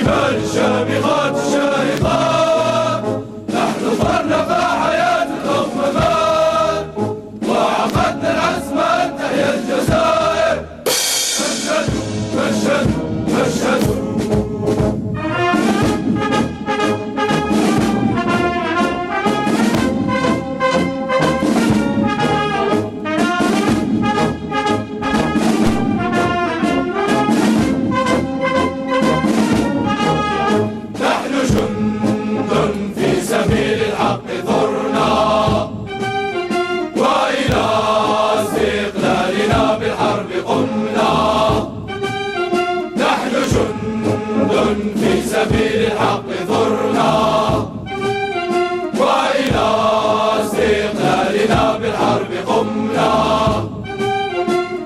بالجبال الشامخات الشاهقات، نحن صرنا حياة الأممات، وعقدنا العزم أن تحيا الجزائر. مشهدوا مشهدوا مشهدوا. في سبيل الحق ثرنا، وإلى استقلالنا بالحرب قمنا.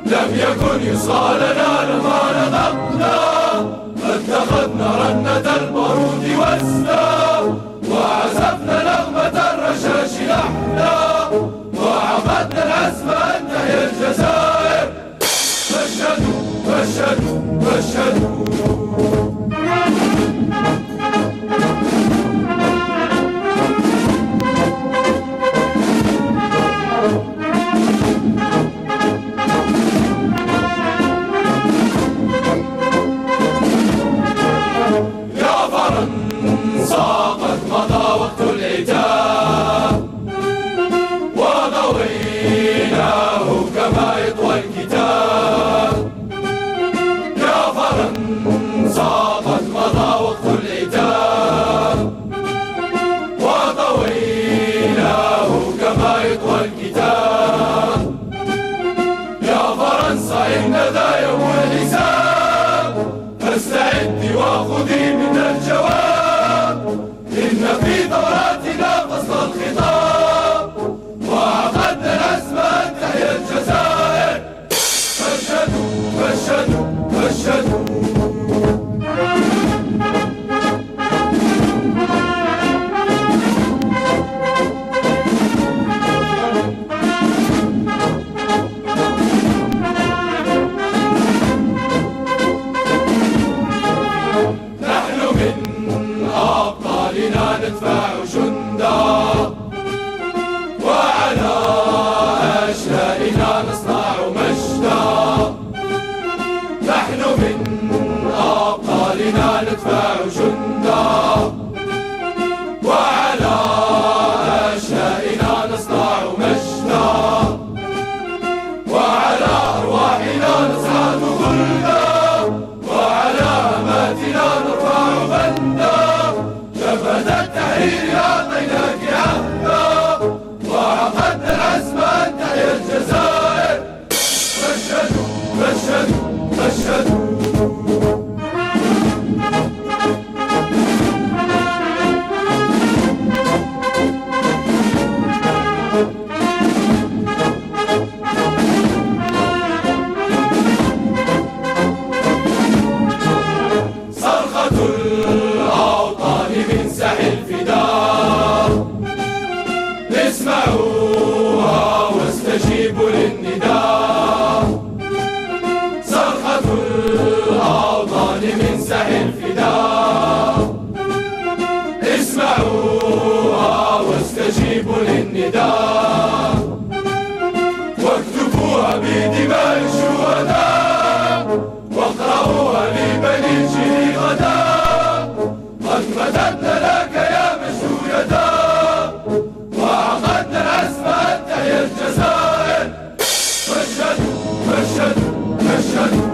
لم يكن يصغى لنا لما نطقنا، اتخذنا رنة البارود والسلاح، وعزفنا نغمة الرشاش لحنا، وعقدنا العزم أن تحيا الجزائر. مشهدوا مشهدوا مشهدوا. يا فرنسا قد مضى وقت العتاب، وضويناه كما يطوى الكتاب. يا فرنسا قد مضى وقت العتاب، وضويناه كما يطوى الكتاب. يا فرنسا إن ذا يوم الحساب، فاستعدي وخذي من الجواب. إن في ثوراتنا فصل الخطاب، وعقدنا العزم أن تحيا الجزائر. مشهدوا مشهدوا مشهدوا. ندفع جندا، وعلى أشلائنا نصنع مجدا. نحن من أبطالنا ندفع جندا، وعلى أشلائنا نصنع مجدا. وعلى أرواحنا نصعد خلدا، وعلى أماتنا نرفع بندا. شفت التحرير أعطيناك عهدا، وعقدنا العزم أن تحيا الجزائر. مشهدوا مشهدوا مشهدوا. صرخة الأوطان من ساحل الفداء، اسمعوها واستجيبوا للنداء. صرخة الأوطان من ساحل الفداء، اسمعوها واستجيبوا للنداء. واكتبوها بدماء الشهداء، واقرأوها لبني الجيل غدا. قد مددنا لك يا مشهودة، وعقدنا العزم أن تحيا الجزائر. مشهدوا مشهدوا مشهدوا.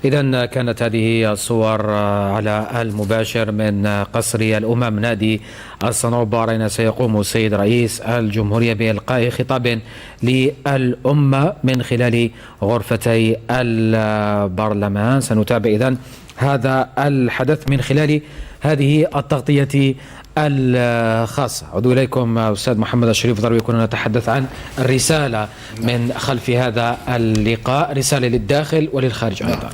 إذن كانت هذه الصور على المباشر من قصر الأمم نادي الصنوبر، أين سيقوم السيد رئيس الجمهورية بإلقاء خطاب للأمة من خلال غرفتي البرلمان. سنتابع إذن هذا الحدث من خلال هذه التغطية الخاصة. أعود إليكم أستاذ محمد الشريف ضروري كنا نتحدث عن الرسالة من خلف هذا اللقاء، رسالة للداخل وللخارج أيضا.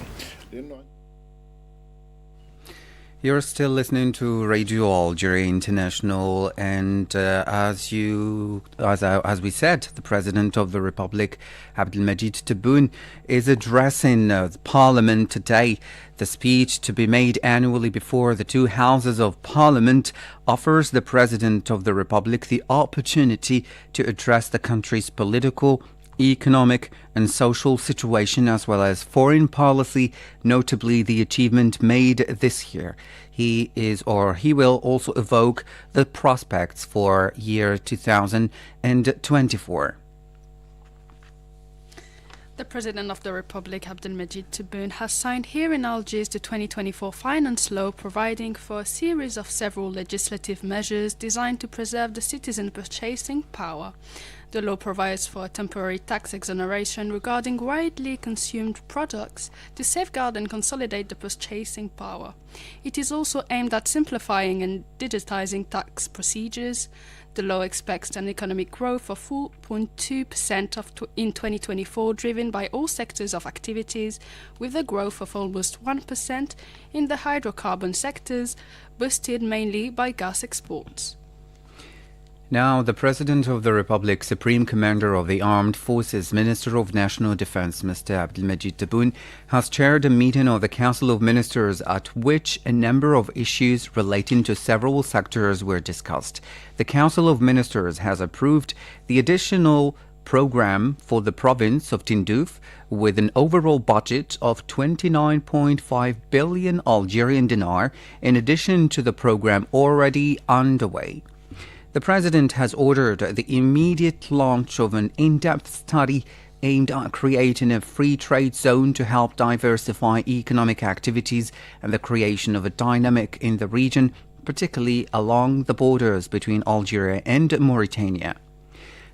You're still listening to Radio Algeria International, and as we said, the President of the Republic, Abdelmajid Tebboune, is addressing Parliament today. The speech, to be made annually before the two houses of Parliament, offers the President of the Republic the opportunity to address the country's political, economic and social situation, as well as foreign policy, notably the achievement made this year. He will also evoke the prospects for year 2024. The President of the Republic, Abdelmajid Tebboune, has signed here in Algiers the 2024 Finance Law, providing for a series of several legislative measures designed to preserve the citizen purchasing power. The law provides for a temporary tax exoneration regarding widely consumed products to safeguard and consolidate the purchasing power. It is also aimed at simplifying and digitizing tax procedures. The law expects an economic growth of 4.2% in 2024, driven by all sectors of activities, with a growth of almost 1% in the hydrocarbon sectors, boosted mainly by gas exports. Now, the President of the Republic, Supreme Commander of the Armed Forces, Minister of National Defense, Mr. Abdelmajid Tebboune, has chaired a meeting of the Council of Ministers at which a number of issues relating to several sectors were discussed. The Council of Ministers has approved the additional program for the province of Tindouf with an overall budget of 29.5 billion Algerian dinar, in addition to the program already underway. The President has ordered the immediate launch of an in-depth study aimed at creating a free trade zone to help diversify economic activities and the creation of a dynamic in the region, particularly along the borders between Algeria and Mauritania.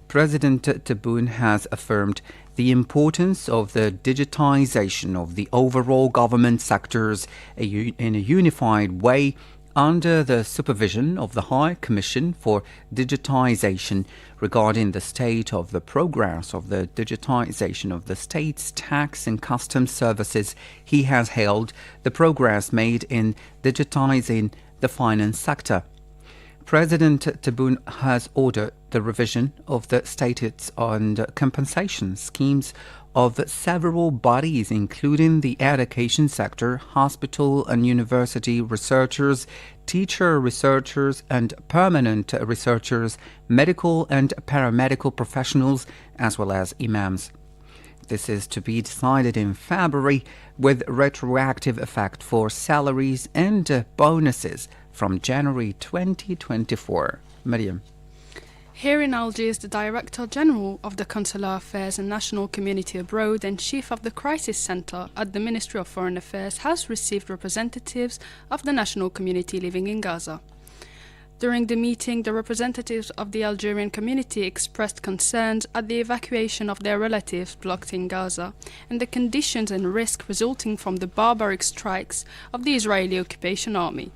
President Tebboune has affirmed the importance of the digitization of the overall government sectors in a unified way, under the supervision of the High Commission for Digitization, regarding the state of the progress of the digitization of the state's tax and customs services. He has hailed the progress made in digitizing the finance sector. President Tebboune has ordered the revision of the status and compensation schemes of several bodies, including the education sector, hospital and university researchers, teacher researchers and permanent researchers, medical and paramedical professionals, as well as imams. This is to be decided in February, with retroactive effect for salaries and bonuses from January 2024. Mariam. Here in Algiers, the Director General of the Consular Affairs and National Community Abroad and Chief of the Crisis Center at the Ministry of Foreign Affairs has received representatives of the national community living in Gaza. During the meeting, the representatives of the Algerian community expressed concerns at the evacuation of their relatives blocked in Gaza and the conditions and risk resulting from the barbaric strikes of the Israeli occupation army.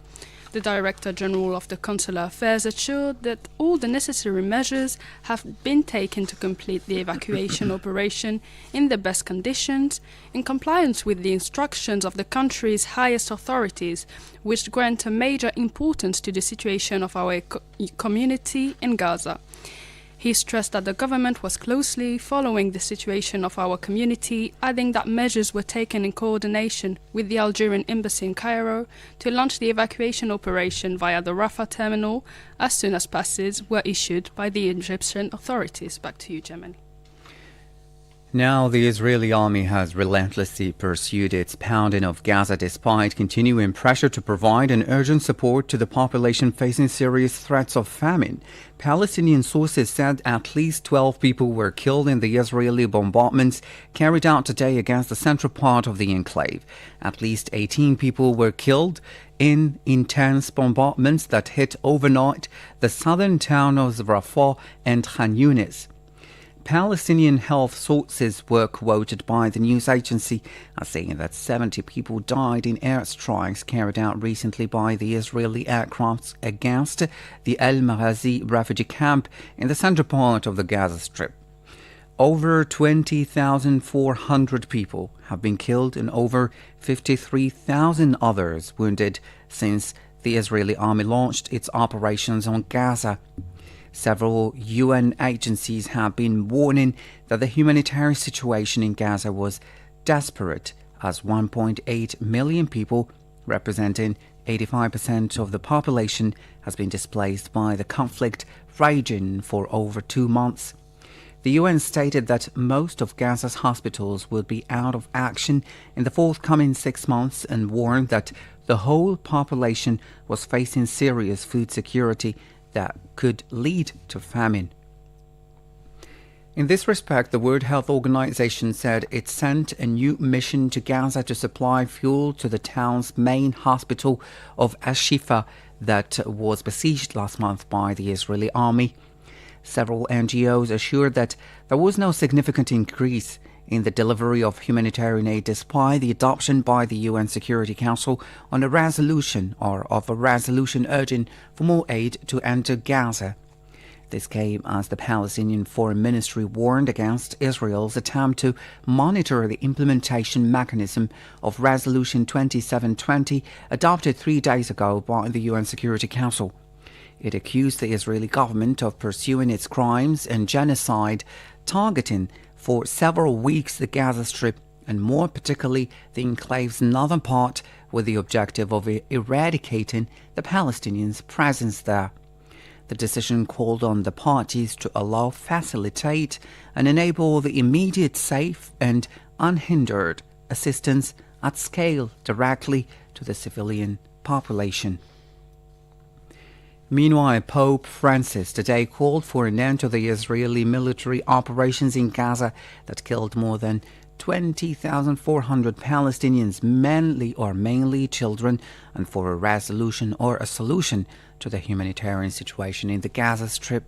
The Director General of the Consular Affairs assured that all the necessary measures have been taken to complete the evacuation operation in the best conditions, in compliance with the instructions of the country's highest authorities, which grant a major importance to the situation of our community in Gaza. He stressed that the government was closely following the situation of our community, adding that measures were taken in coordination with the Algerian embassy in Cairo to launch the evacuation operation via the Rafah terminal as soon as passes were issued by the Egyptian authorities. Back to you, Germany. Now, the Israeli army has relentlessly pursued its pounding of Gaza despite continuing pressure to provide an urgent support to the population facing serious threats of famine. Palestinian sources said at least 12 people were killed in the Israeli bombardments carried out today against the central part of the enclave. At least 18 people were killed in intense bombardments that hit overnight the southern town of Rafah and Khan Yunis. Palestinian health sources were quoted by the news agency as saying that 70 people died in airstrikes carried out recently by the Israeli aircrafts against the El Maghazi refugee camp in the central part of the Gaza Strip. Over 20,400 people have been killed and over 53,000 others wounded since the Israeli army launched its operations on Gaza. Several UN agencies have been warning that the humanitarian situation in Gaza was desperate, as 1.8 million people, representing 85% of the population, has been displaced by the conflict raging for over 2 months. The UN stated that most of Gaza's hospitals will be out of action in the forthcoming 6 months and warned that the whole population was facing serious food security that could lead to famine. In this respect, the World Health Organization said it sent a new mission to Gaza to supply fuel to the town's main hospital of Al-Shifa that was besieged last month by the Israeli army. Several NGOs assured that there was no significant increase in the delivery of humanitarian aid despite the adoption by the UN Security Council of a resolution urging for more aid to enter Gaza. This came as the Palestinian Foreign Ministry warned against Israel's attempt to monitor the implementation mechanism of Resolution 2720 adopted 3 days ago by the UN Security Council. It accused the Israeli government of pursuing its crimes and genocide, targeting for several weeks the Gaza Strip and more particularly the enclave's northern part with the objective of eradicating the Palestinians' presence there. The decision called on the parties to allow, facilitate and enable the immediate, safe and unhindered assistance at scale directly to the civilian population. Meanwhile, Pope Francis today called for an end to the Israeli military operations in Gaza that killed more than 20,400 Palestinians, mainly children, and for a resolution or a solution to the humanitarian situation in the Gaza Strip.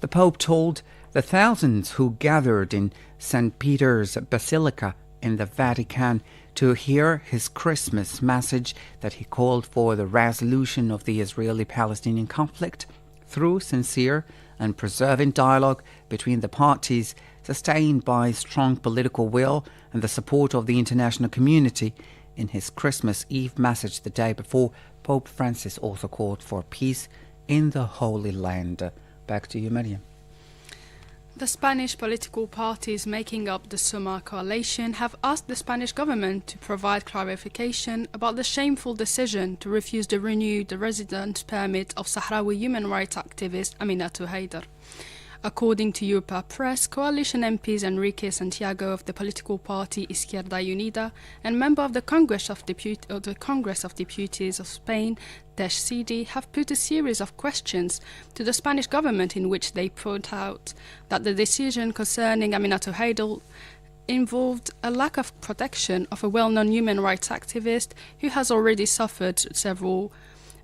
The Pope told the thousands who gathered in St. Peter's Basilica in the Vatican to hear his Christmas message that he called for the resolution of the Israeli-Palestinian conflict through sincere and persevering dialogue between the parties, sustained by strong political will and the support of the international community. In his Christmas Eve message the day before, Pope Francis also called for peace in the Holy Land. Back to you, Miriam. The Spanish political parties making up the Summa coalition have asked the Spanish government to provide clarification about the shameful decision to refuse to renew the residence permit of Sahrawi human rights activist Aminata Haidar. According to Europa Press, coalition MPs Enrique Santiago of the political party Izquierda Unida and member of the Congress of Deputies of Spain, CD, have put a series of questions to the Spanish government in which they point out that the decision concerning Aminata Haidar involved a lack of protection of a well-known human rights activist who has already suffered several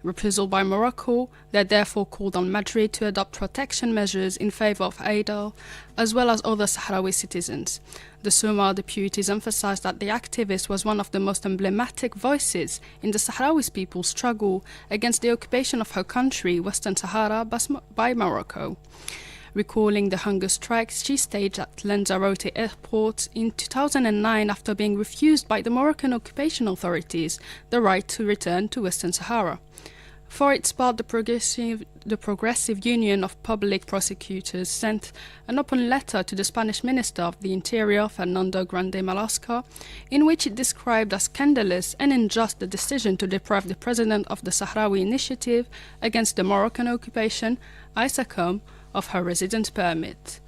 reprisal by Morocco. They therefore called on Madrid to adopt protection measures in favor of Haidar, as well as other Sahrawi citizens. The Summa deputies emphasized that the activist was one of the most emblematic voices in the Sahrawi people's struggle against the occupation of her country, Western Sahara, by Morocco. Recalling the hunger strikes she staged at Lanzarote airport in 2009 after being refused by the Moroccan occupation authorities the right to return to Western Sahara. For its part, the Progressive Union of Public Prosecutors sent an open letter to the Spanish Minister of the Interior, Fernando Grande Marlaska, in which it described as scandalous and unjust the decision to deprive the president of the Sahrawi Initiative against the Moroccan occupation, ISACOM, of her residence permit.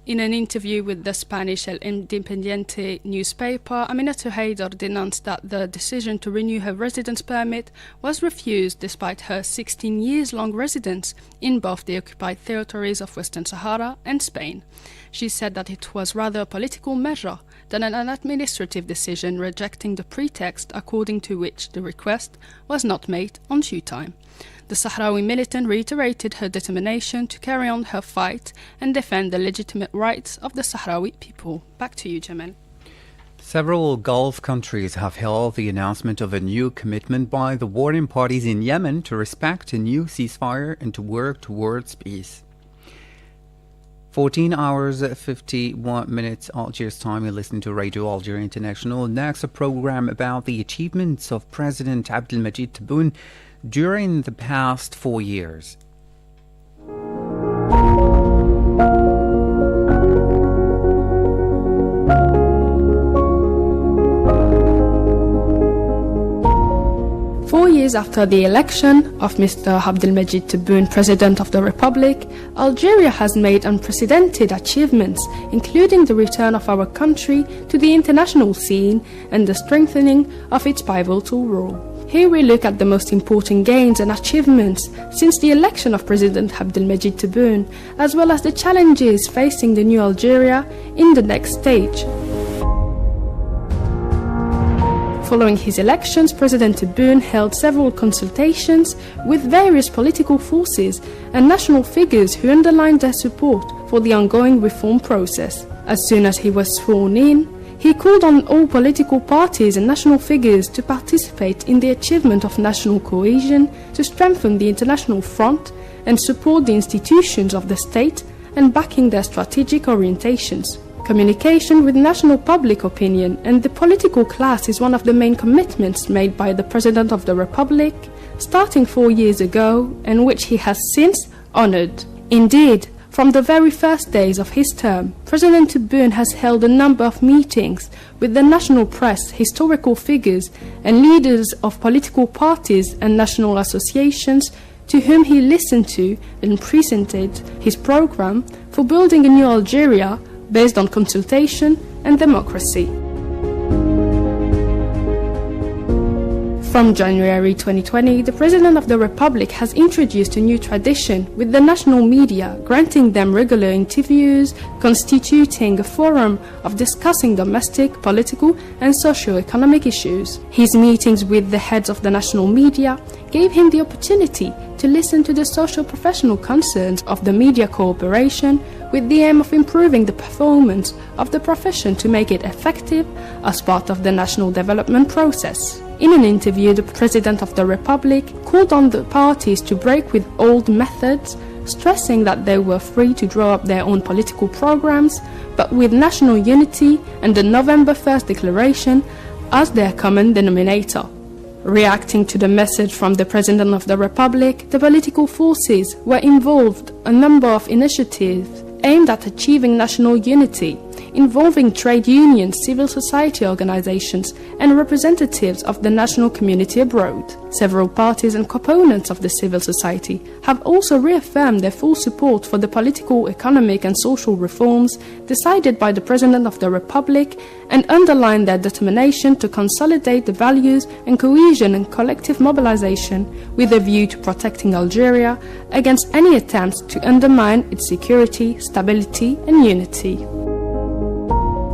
In an interview with the Spanish El Independiente newspaper, Aminata Haidar denounced that the decision to renew her residence permit was refused despite her 16 years-long residence in both the occupied territories of Western Sahara and Spain. She said that it was rather a political measure than an administrative decision, rejecting the pretext according to which the request was not made on due time. The Sahrawi militant reiterated her determination to carry on her fight and defend the legitimate rights of the Sahrawi people. Back to you, Jamal. Several Gulf countries have hailed the announcement of a new commitment by the warring parties in Yemen to respect a new ceasefire and to work towards peace. 14 hours 51 minutes Algiers time. You're listening to Radio Algeria International. Next, a program about the achievements of President Abdelmajid Tebboune during the past 4 years. Years after the election of Mr. Abdelmajid Tebboune, President of the Republic, Algeria has made unprecedented achievements, including the return of our country to the international scene and the strengthening of its pivotal role. Here we look at the most important gains and achievements since the election of President Abdelmajid Tebboune, as well as the challenges facing the new Algeria in the next stage. Following his elections, President Tebboune held several consultations with various political forces and national figures who underlined their support for the ongoing reform process. As soon as he was sworn in, he called on all political parties and national figures to participate in the achievement of national cohesion, to strengthen the international front and support the institutions of the state and backing their strategic orientations. Communication with national public opinion and the political class is one of the main commitments made by the President of the Republic, starting 4 years ago, and which he has since honored. Indeed, from the very first days of his term, President Tebboune has held a number of meetings with the national press, historical figures, and leaders of political parties and national associations, to whom he listened to and presented his program for building a new Algeria based on consultation and democracy. From January 2020, the President of the Republic has introduced a new tradition with the national media, granting them regular interviews, constituting a forum of discussing domestic, political and socio-economic issues. His meetings with the heads of the national media gave him the opportunity to listen to the socio-professional concerns of the media cooperation, with the aim of improving the performance of the profession to make it effective as part of the national development process. In an interview, the President of the Republic called on the parties to break with old methods, stressing that they were free to draw up their own political programs, but with national unity and the November 1st Declaration as their common denominator. Reacting to the message from the President of the Republic, the political forces were involved in a number of initiatives aimed at achieving national unity, involving trade unions, civil society organizations, and representatives of the national community abroad. Several parties and components of the civil society have also reaffirmed their full support for the political, economic, and social reforms decided by the President of the Republic, and underlined their determination to consolidate the values and cohesion and collective mobilization with a view to protecting Algeria against any attempts to undermine its security, stability, and unity.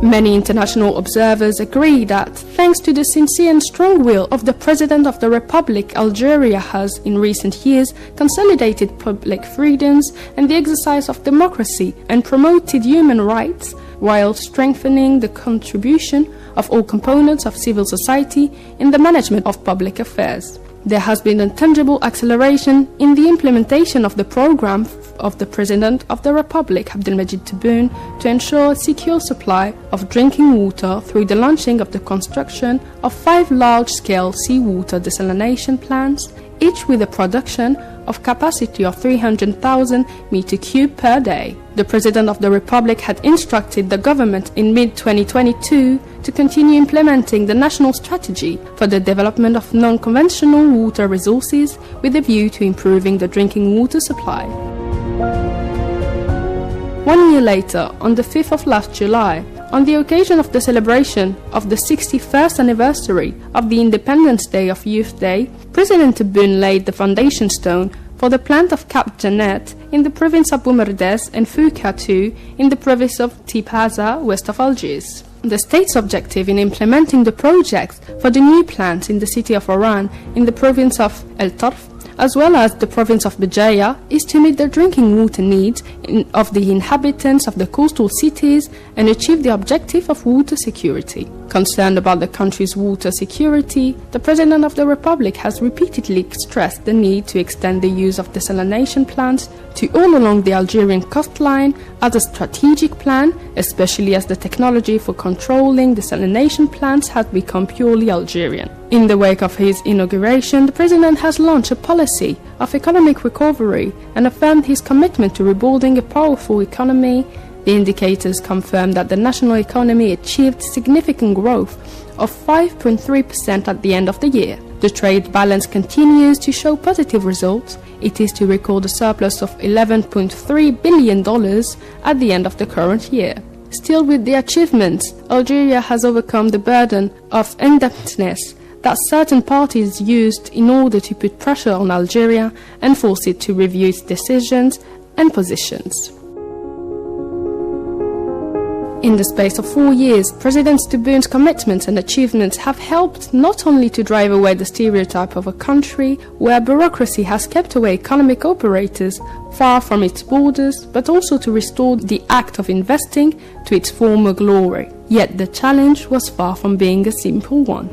Many international observers agree that, thanks to the sincere and strong will of the President of the Republic, Algeria has, in recent years, consolidated public freedoms and the exercise of democracy and promoted human rights, while strengthening the contribution of all components of civil society in the management of public affairs. There has been a tangible acceleration in the implementation of the program of the President of the Republic, Abdelmajid Tebboune, to ensure a secure supply of drinking water through the launching of the construction of 5 large-scale seawater desalination plants, each with a production of capacity of 300,000 meter cube per day. The President of the Republic had instructed the government in mid-2022 to continue implementing the national strategy for the development of non-conventional water resources with a view to improving the drinking water supply. 1 year later, on the 5th of last July, on the occasion of the celebration of the 61st anniversary of the Independence Day of Youth Day, President Tebboune laid the foundation stone for the plant of Cap Janet in the province of Boumerdès and Foucatou in the province of Tipaza, west of Algiers. The state's objective in implementing the projects for the new plant in the city of Oran in the province of El Tarf as well as the province of Bijaya, is to meet the drinking water needs of the inhabitants of the coastal cities and achieve the objective of water security. Concerned about the country's water security, the President of the Republic has repeatedly stressed the need to extend the use of desalination plants to all along the Algerian coastline as a strategic plan, especially as the technology for controlling desalination plants has become purely Algerian. In the wake of his inauguration, the President has launched a policy of economic recovery and affirmed his commitment to rebuilding a powerful economy. The indicators confirm that the national economy achieved significant growth of 5.3% at the end of the year. The trade balance continues to show positive results. It is to record a surplus of $11.3 billion at the end of the current year. Still with the achievements, Algeria has overcome the burden of indebtedness that certain parties used in order to put pressure on Algeria and force it to review its decisions and positions. In the space of 4 years, President Tebboun's commitments and achievements have helped not only to drive away the stereotype of a country where bureaucracy has kept away economic operators far from its borders, but also to restore the act of investing to its former glory. Yet the challenge was far from being a simple one.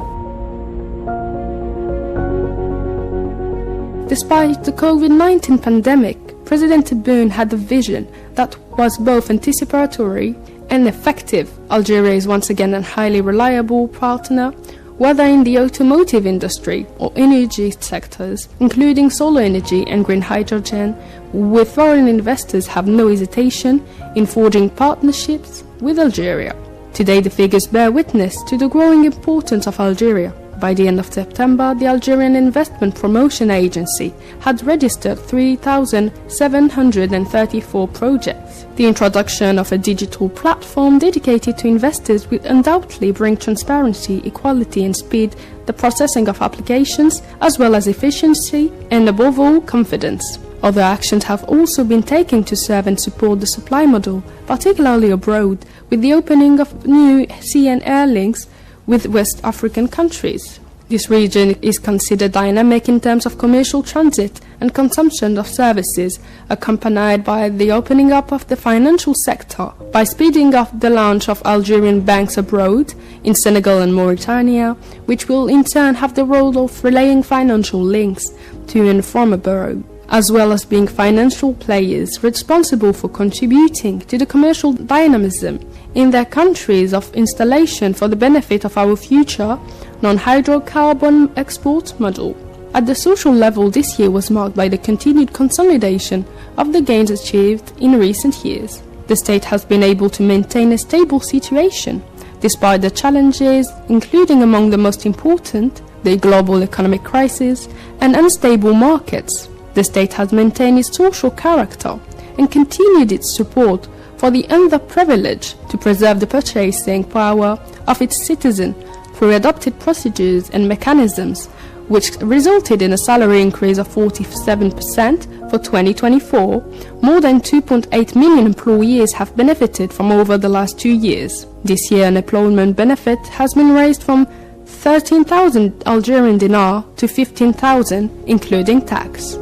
Despite the COVID-19 pandemic, President Tebboune had a vision that was both anticipatory and effective. Algeria is once again a highly reliable partner, whether in the automotive industry or energy sectors, including solar energy and green hydrogen, with foreign investors have no hesitation in forging partnerships with Algeria. Today the figures bear witness to the growing importance of Algeria. By the end of September, the Algerian Investment Promotion Agency had registered 3,734 projects. The introduction of a digital platform dedicated to investors will undoubtedly bring transparency, equality and speed the processing of applications, as well as efficiency and, above all, confidence. Other actions have also been taken to serve and support the supply model, particularly abroad, with the opening of new sea and air links with West African countries. This region is considered dynamic in terms of commercial transit and consumption of services, accompanied by the opening up of the financial sector by speeding up the launch of Algerian banks abroad in Senegal and Mauritania, which will in turn have the role of relaying financial links to and from abroad, as well as being financial players responsible for contributing to the commercial dynamism in their countries of installation for the benefit of our future non-hydrocarbon export model. At the social level, this year was marked by the continued consolidation of the gains achieved in recent years. The state has been able to maintain a stable situation, despite the challenges, including among the most important, the global economic crisis and unstable markets. The state has maintained its social character and continued its support for the underprivileged to preserve the purchasing power of its citizens through adopted procedures and mechanisms, which resulted in a salary increase of 47% for 2024. More than 2.8 million employees have benefited from over the last 2 years. This year, unemployment benefit has been raised from 13,000 Algerian dinar to 15,000, including tax.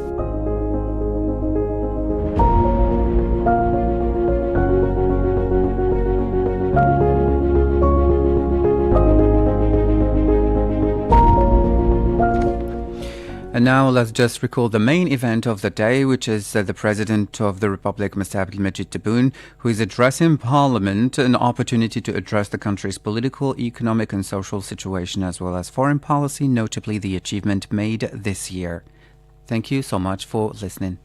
And now let's just recall the main event of the day, which is the President of the Republic, Mr. Abdelmajid Tebboune, who is addressing Parliament, an opportunity to address the country's political, economic and social situation, as well as foreign policy, notably the achievement made this year. Thank you so much for listening.